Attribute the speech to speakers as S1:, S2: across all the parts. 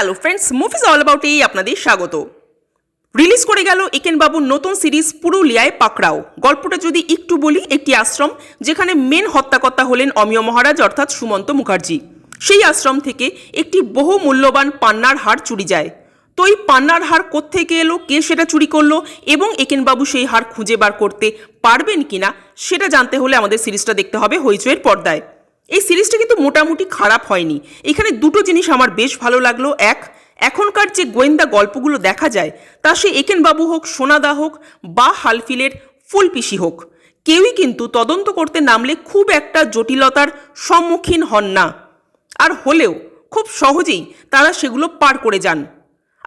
S1: Hello friends, movies all about এই আপনাদের স্বাগত। রিলিজ করে গেল একেন বাবুর নতুন সিরিজ পুরুলিয়ায় পাকড়াও। গল্পটা যদি একটু বলি, একটি আশ্রম যেখানে মেন হত্যাকর্তা হলেন অমিয় মহারাজ অর্থাৎ সুমন্ত মুখার্জি। সেই আশ্রম থেকে একটি বহু মূল্যবান পান্নার হার চুরি যায়। তো এই পান্নার হার কোত্থেকে এলো, কে সেটা চুরি করলো এবং একেন বাবু সেই হার খুঁজে বার করতে পারবেন কিনা সেটা জানতে হলে আমাদের সিরিজটা দেখতে হবে হইচইয়ের পর্দায়। এই সিরিজটা কিন্তু মোটামুটি খারাপ হয়নি। এখানে দুটো জিনিস আমার বেশ ভালো লাগলো। এখনকার যে গোয়েন্দা গল্পগুলো দেখা যায় তা সে একেন বাবু হোক, সোনাদা হোক বা হালফিলের ফুলপিসি হোক, কেউই কিন্তু তদন্ত করতে নামলে খুব একটা জটিলতার সম্মুখীন হন না, আর হলেও খুব সহজেই তারা সেগুলো পার করে যান।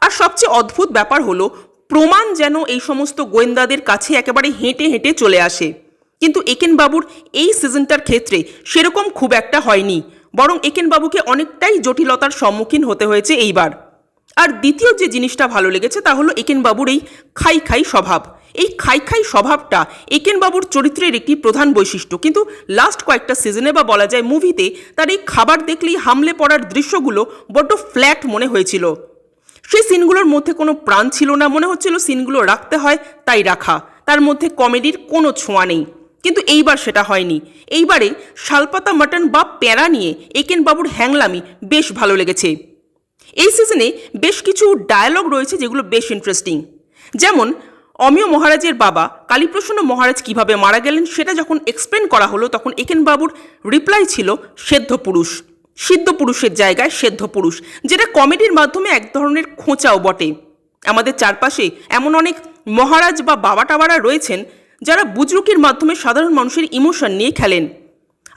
S1: আর সবচেয়ে অদ্ভুত ব্যাপার হলো প্রমাণ যেন এই সমস্ত গোয়েন্দাদের কাছে একেবারে হেঁটে হেঁটে চলে আসে। কিন্তু একেন বাবুর এই সিজনটার ক্ষেত্রে সেরকম খুব একটা হয়নি, বরং একেন বাবুকে অনেকটাই জটিলতার সম্মুখীন হতে হয়েছে এইবার। আর দ্বিতীয় যে জিনিসটা ভালো লেগেছে তা হলো একেন বাবুর এই খাই খাই স্বভাব। এই খাই খাই স্বভাবটা একেন বাবুর চরিত্রের একটি প্রধান বৈশিষ্ট্য, কিন্তু লাস্ট কয়েকটা সিজনে বা বলা যায় মুভিতে তার এই খাবার দেখলেই হামলে পড়ার দৃশ্যগুলো বড্ড ফ্ল্যাট মনে হয়েছিল। সেই সিনগুলোর মধ্যে কোনো প্রাণ ছিল না, মনে হচ্ছিল সিনগুলো রাখতে হয় তাই রাখা, তার মধ্যে কমেডির কোনো ছোঁয়া নেই। কিন্তু এইবার সেটা হয়নি। এইবারে শালপাতা মাটন বা প্যারা নিয়ে একেন বাবুর হ্যাংলামি বেশ ভালো লেগেছে। এই সিজনে বেশ কিছু ডায়ালগ রয়েছে যেগুলো বেশ ইন্টারেস্টিং। যেমন অমিয় মহারাজের বাবা কালীপ্রসন্ন মহারাজ কিভাবে মারা গেলেন সেটা যখন এক্সপ্লেন করা হলো তখন একেন বাবুর রিপ্লাই ছিল সেদ্ধ পুরুষ, সিদ্ধ পুরুষের জায়গায় সেদ্ধ পুরুষ, যেটা কমেডির মাধ্যমে এক ধরনের খোঁচাও বটে। আমাদের চারপাশে এমন অনেক মহারাজ বা বাবা টাবারা রয়েছেন যারা বুজরুকির মাধ্যমে সাধারণ মানুষের ইমোশন নিয়ে খেলেন,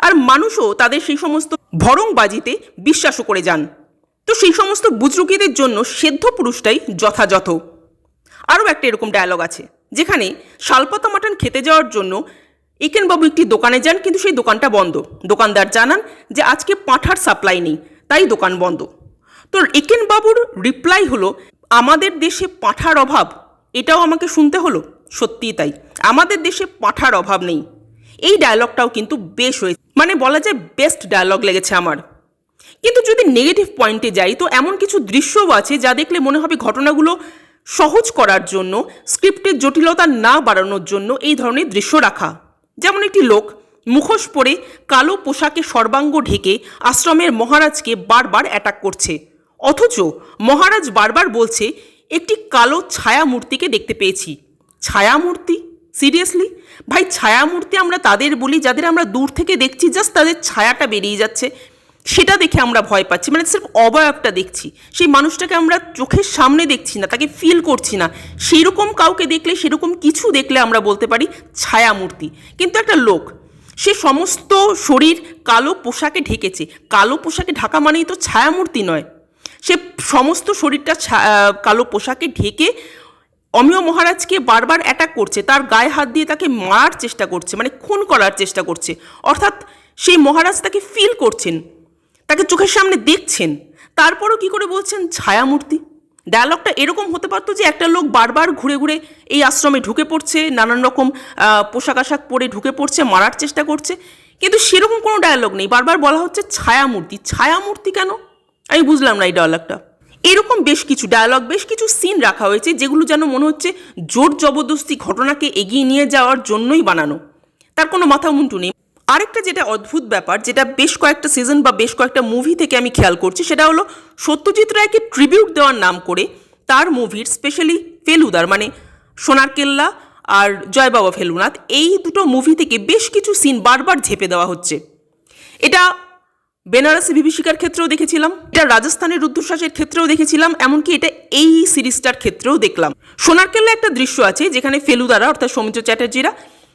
S1: আর মানুষও তাদের সেই সমস্ত ভরংবাজিতে বিশ্বাসও করে যান। তো সেই সমস্ত বুজরুকিদের জন্য সেদ্ধ পুরুষটাই যথাযথ। আরও একটা এরকম ডায়ালগ আছে যেখানে শালপাতা মাটন খেতে যাওয়ার জন্য একেন বাবু একটি দোকানে যান, কিন্তু সেই দোকানটা বন্ধ। দোকানদার জানান যে আজকে পাঁঠার সাপ্লাই নেই, তাই দোকান বন্ধ। তো একেন বাবুর রিপ্লাই হলো, আমাদের দেশে পাঁঠার অভাব? এটাও আমাকে শুনতে হলো। সত্যিই তাই, আমাদের দেশে পাঁঠার অভাব নেই। এই ডায়লগটাও কিন্তু বেশ হয়েছে, মানে বলা যায় বেস্ট ডায়লগ লেগেছে আমার। কিন্তু যদি নেগেটিভ পয়েন্টে যাই তো এমন কিছু দৃশ্যও আছে যা দেখলে মনে হবে ঘটনাগুলো সহজ করার জন্য, স্ক্রিপ্টের জটিলতা না বাড়ানোর জন্য এই ধরনের দৃশ্য রাখা। যেমন একটি লোক মুখোশ পরে কালো পোশাকে সর্বাঙ্গ ঢেকে আশ্রমের মহারাজকে বারবার অ্যাটাক করছে, অথচ মহারাজ বারবার বলছে একটি কালো ছায়ামূর্তিকে দেখতে পেয়েছি। ছায়ামূর্তি? সিরিয়াসলি ভাই, ছায়ামূর্তি আমরা তাদের বলি যাদের আমরা দূর থেকে দেখছি, জাস্ট তাদের ছায়াটা বেরিয়ে যাচ্ছে, সেটা দেখে আমরা ভয় পাচ্ছি। মানে সির্ফ অবয়বটা দেখছি, সেই মানুষটাকে আমরা চোখের সামনে দেখছি না, তাকে ফিল করছি না। সেরকম কাউকে দেখলে, সেরকম কিছু দেখলে আমরা বলতে পারি ছায়ামূর্তি। কিন্তু একটা লোক সে সমস্ত শরীর কালো পোশাকে ঢেকেছে, কালো পোশাকে ঢাকা মানেই তো ছায়ামূর্তি নয়। সে সমস্ত শরীরটা কালো পোশাকে ঢেকে অমিয় মহারাজকে বারবার অ্যাটাক করছে, তার গায়ে হাত দিয়ে তাকে মারার চেষ্টা করছে, মানে খুন করার চেষ্টা করছে। অর্থাৎ সেই মহারাজ তাকে ফিল করছেন, তাকে চোখের সামনে দেখছেন, তারপরও কি করে বলছেন ছায়ামূর্তি? ডায়ালগটা এরকম হতে পারতো যে একটা লোক বারবার ঘুরে ঘুরে এই আশ্রমে ঢুকে পড়ছে, নানান রকম পোশাক আশাক পরে ঢুকে পড়ছে, মারার চেষ্টা করছে, কিন্তু সেরকম কোনো ডায়ালগ নেই। বারবার বলা হচ্ছে ছায়ামূর্তি। ছায়ামূর্তি কেন? আমি বুঝলাম না এই ডায়ালগটা। এরকম বেশ কিছু ডায়ালগ, বেশ কিছু সিন রাখা হয়েছে যেগুলো যেন মনে হচ্ছে জোর জবরদস্তি ঘটনাকে এগিয়ে নিয়ে যাওয়ার জন্যই বানানো, তার কোনো মাথা মুন্টু নেই। আরেকটা যেটা অদ্ভুত ব্যাপার, যেটা বেশ কয়েকটা সিজন বা বেশ কয়েকটা মুভি থেকে আমি খেয়াল করছি, সেটা হলো সত্যজিৎ রায়কে ট্রিবিউট দেওয়ার নাম করে তার মুভির, স্পেশালি ফেলুদার মানে সোনার কেল্লা আর জয় বাবা ফেলুনাথ, এই দুটো মুভি থেকে বেশ কিছু সিন বারবার ঝেপে দেওয়া হচ্ছে। এটা বেনারসি বিভীষিকার ক্ষেত্রেও দেখেছিলাম, এটা রাজস্থানের রুদ্রশ্বাসের ক্ষেত্রেও দেখেছিলাম, এমনকি এটা এই সিরিজটার ক্ষেত্রেও দেখলাম। সোনার কেল্লা একটা দৃশ্য আছে যেখানে ফেলুদারা অর্থাৎ সৌমিত্র চ্যাটার্জিরা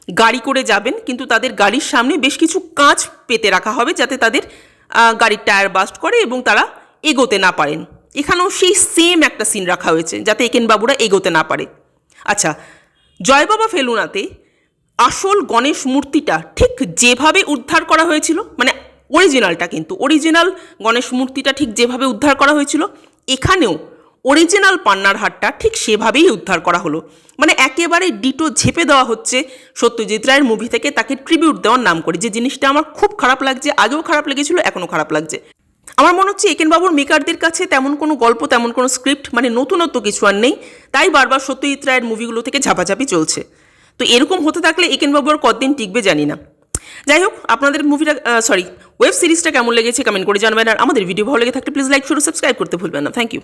S1: গাড়ি করে যাবেন, কিন্তু তাদের গাড়ির সামনে বেশ কিছু কাঁচ পেতে রাখা হবে যাতে তাদের গাড়ির টায়ার বাস্ট করে এবং তারা এগোতে না পারেন। এখানেও সেই সেম একটা সিন রাখা হয়েছে যাতে একেন বাবুরা এগোতে না পারে। আচ্ছা, জয় বাবা ফেলুনাতে আসল গণেশ মূর্তিটা ঠিক যেভাবে উদ্ধার করা হয়েছিল, মানে অরিজিনালটা, কিন্তু অরিজিনাল গণেশ মূর্তিটা ঠিক যেভাবে উদ্ধার করা হয়েছিল, এখানেও অরিজিনাল পান্নার হারটা ঠিক সেভাবেই উদ্ধার করা হলো। মানে একেবারে ডিটো ঝেপে দেওয়া হচ্ছে সত্যজিৎ রায়ের মুভি থেকে তাকে ট্রিবিউট দেওয়ার নাম করে, যে জিনিসটা আমার খুব খারাপ লাগছে। আগেও খারাপ লেগেছিল, এখনও খারাপ লাগছে। আমার মনে হচ্ছে একেন বাবুর মেকারদের কাছে তেমন কোনো গল্প, তেমন কোনো স্ক্রিপ্ট, মানে নতুনত্ব কিছু আর নেই, তাই বারবার সত্যজিৎ রায়ের মুভিগুলো থেকে ঝাপাঝাপি চলছে। তো এরকম হতে থাকলে একেন বাবু আর কতদিন টিকবে জানি না। যাই হোক, আপনাদের ওয়েব সিরিজটা কেমন লেগেছে কমেন্ট করে জানাবেন। আর আমাদের ভিডিও ভালো লেগে থাকলে প্লিজ লাইক, শেয়ার, সাবস্ক্রাইব করতে ভুলবেন না। Thank you.